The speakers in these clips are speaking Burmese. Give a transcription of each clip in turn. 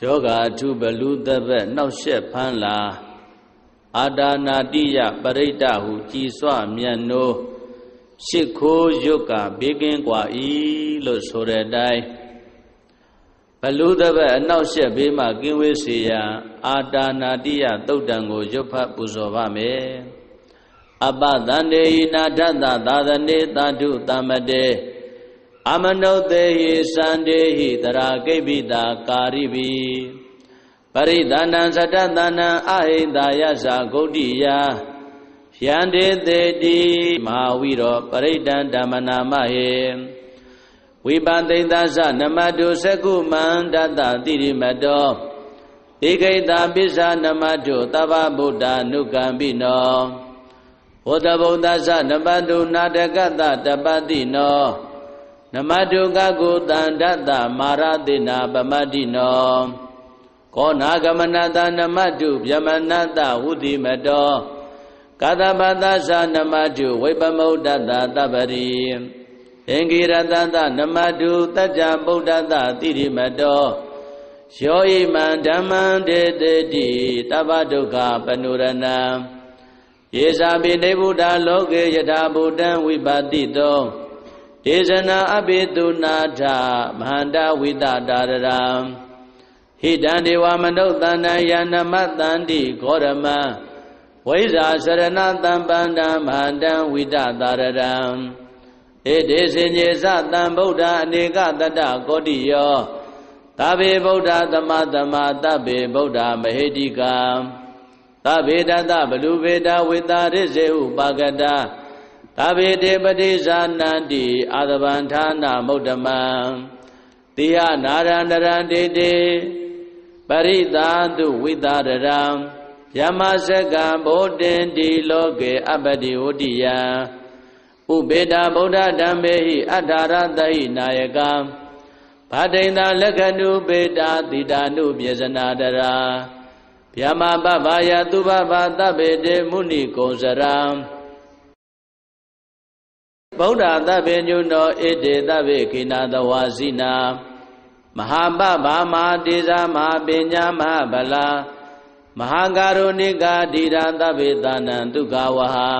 ယောဂထုဘလူတပတ်နောက်ရှက်ဖန်းလာအာဒါနာတိယပရိဒ္ဒဟုကြည်စွမြတ်နိုးရှစ်ခိုးရွတ်ကဘေးကင်းกว่าဤလို့ဆိုတဲ့အတိုင်းဘလူတပတ်အနောက်ရှက်ဘေးမှကင်းဝေးစေရန်အာဒါနာတိယသုတ်တံကိုရွတ်ဖတ်ပူဇော်ပါမယ်အပသန္တေဟိနာထသသာသနေသာဓုသမ္မတေအမနုသေဟိစန္ဒေဟိတရာကိဗ္ဗိတာကာရိဘိပရိသန္တံသတ္တသန္တံအဟိတာယသဂုဋ္ဌိယယန္တေတေတိမဟာဝိရောပရိဒံဓမ္မနာမဟေဝိပသိသသနမတုသကုမန္တတတိရိမတောဧကိတာပိစ္ဆာနမတုသဗ္ဗဗုဒ္ဓ ानु ကံပိနောဘုဒ္ဓဗုဒ္ဓသနမတုနာတကတတပတိနောနမတုကကုတန္တတမာရတိနာပမတိနောကောနာဂမနတနမတုဗျမနတဝုတိမတောကတပတသနမတုဝိပမုဒ္ဒတသဗ္ဗရိအင်္ဂိရတတနမတုတัจ जा ဗုဒ္ဓတတိရိမတောယောဣမံဓမ္မံဒေတေတိတဗ္ဗဒုက္ခပနုရဏံယေဇာပိနေဗုဒ္ဓလောကေယထာဗုဒ္ဓံဝိပါတိတောဒေဇနာအပိတုနာထမဟန္တဝိတတာရံဟိတံဒေဝမနုဿန္တယနမတန္တိဂောရမံဝိဇာစရဏတံပန္တံမဟန္တံဝိတတာရံဧတေစေညေသတံဗုဒ္ဓအနေကတတကောတိယောသဗ္ဗေဗုဒ္ဓသမသမသဗ္ဗေဗုဒ္ဓမဟေတိကံသဗ္ဗေတတဘလူဗေဒဝိတာရိစေဥပါကတသဗ္ဗေတေပတိဇာနန္တိအာသဗန္ဌာနာမုဒ္ဓမံတိယနာရန္တရံတေတေပရိသာတုဝိတာရံယမစကံဗောတင်တိလောကေအပတိဝတိယံဥပေတာဗုဒ္ဓဓမ္မေဟိအထာရတဟိနာယကံဗဒိန္ဒလက္ခဏုပေတာတိတာနုပြေဇနာတရာဗျမပဗ္ဗယသူဘဗသဗ္ဗေတေမုဏိကုံစရံဗုဒ္ဓသဗ္ဗညုနောဣတေသဗ္ဗေခိနာတဝါစီနာမဟာပဗ္ဗမဟာတေဇာမဟာပညာမဟာဗလာမဟာကာရုဏိကာဓိရာသဗ္ဗေသာနံဒုက္ခဝဟံ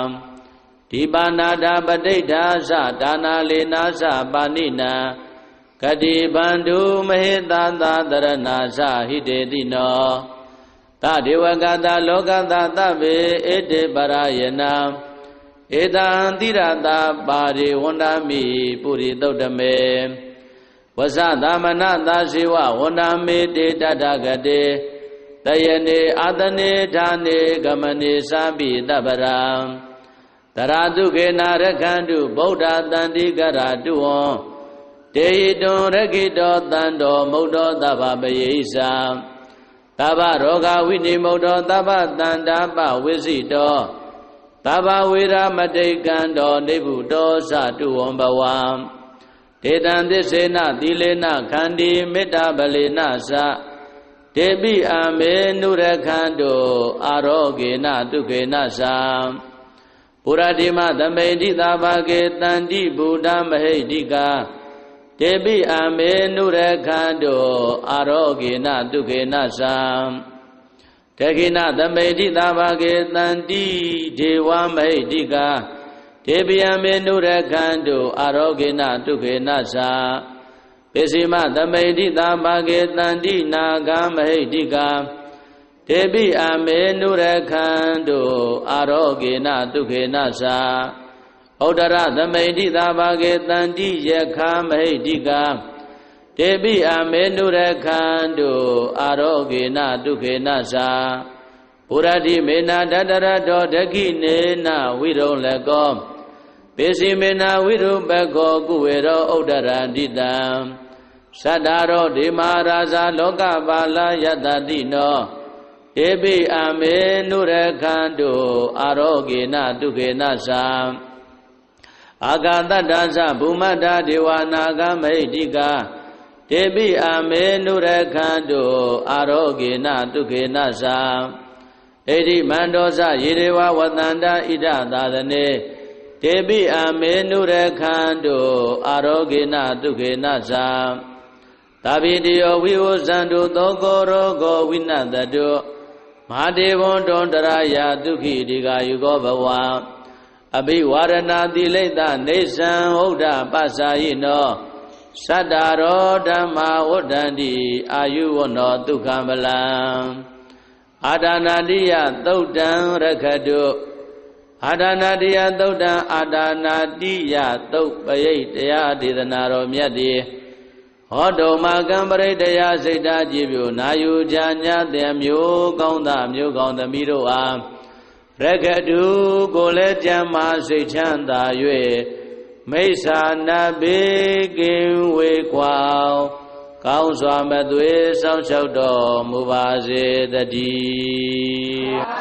ဒီပါဏာတာပဋိဋ္ဌာသဒါနာလေနာသပါဏိနံကတိဗန္ဓုမဟေတသာတရဏာသဟိတေတိနောတဒေဝကတလောကတသဗ္ဗေဧတေပရယနာဧတံတိရတာပါရိဝန္ဒမိပုရိသုတ်တမေဝဇသမနသာဇေဝဝန္ဒမေတေတတဂတေတယနေအာတနေဌာနေဂမနေသာပိတပရံတရာတုခေနာရခန္တုဗုဒ္ဓတန္တိကရတုဝံတေဟိတုံရခိတောတန္တောမုဒ္ဒောသဗ္ဗပယေဣသံသဗ္ဗရောဂဝိနိမုဒ္ဒောသဗ္ဗတန္တာပဝိစိတောသဗ္ဗဝေရမတိကံတောနိဗ္ဗုတောသတုဝံဘဝံဒေတံသစ္စေနသီလေနခန္တီမေတ္တာဗလေနသတေပိအမေနုရခန္တုအာရောဂေနဒုက္ခေနသံပုရတိမသမိတိသာဘကေတန္တိဗုဒ္ဓမဟိတိကာတေပိအမေနုရခန္တုအာရောဂေနဒုက္ခေနသံတေခိနသမိတိသာဘကေတန္တိဒေဝမဟိတိကာတေပိအမေနုရခန္တုအာရောဂေနဒုက္ခေနသံပိစိမသမိတိသာဘကေတန္တိနာဂမဟိတိကာတေပိအမေနုရခန္တုအာရောဂေနဒုက္ခေနသံဩဒရသမိတိသာဘကေတန္တိယခာမဟိတိကာတေပိအမေနုရခန္တုအာရောဂေနဒုက္ခေနသံပုရတိမေနာတတရတောဒခိနေနဝိရုံလကောပိစိမေနာဝိရုပကောကုဝေရောဩဒရန္တိတံသတ္တရောဒေမရာဇာလောကပါလယတတိနောတေပိအမေနုရခန္တုအာရောဂေနဒုက္ခေနသံအာဂတတ္တသဗုမတ္တဒေဝနာဂမဟိတိကာတေပိအမေနုရခန္တုအာရောဂေနဒုက္ခေနသံဣတိမန္တောသယေရေဝဝတန္တဣဒသာသနေတေပိအမေနုရခန္တုအာရောဂေနဒုက္ခေနသံ သာဘိတယောဝိဝဇန္တုသောကောရောဂောဝိနတတုမဟာဒေဝံတောတရာယဒုက္ခိဒီဃာယုကောဘဝအဘိဝရဏတိလိတ္တနေသံဟုတ်တာပစ္စာယိနောသတ္တရောဓမ္မာဝဋ္ဌန္တိအာယုဝနောဒုက္ခမလံအာဒါနာတိယသုတ်တံရခတုအာဒါနာတိယသုတ်တံအာဒါနာတိယသုတ်ပရိတ်တရားဒေသနာတော်မြတ်တိဟောတုံမကံပရိတ်တရားစိတ်ဓာကြည်ပြုနာယူကြညာတဲ့မျိုးကောင်းသားမျိုးကောင်းသမီးတို့အားရခတုကိုလည်းကြမ်းမာစိတ်ချမ်းသာ၍မိစ္ဆာနာဘေကင်ဝေကွာကောင်းစွာမသွေဆောင်လျှောက်တော်မူပါစေတည်း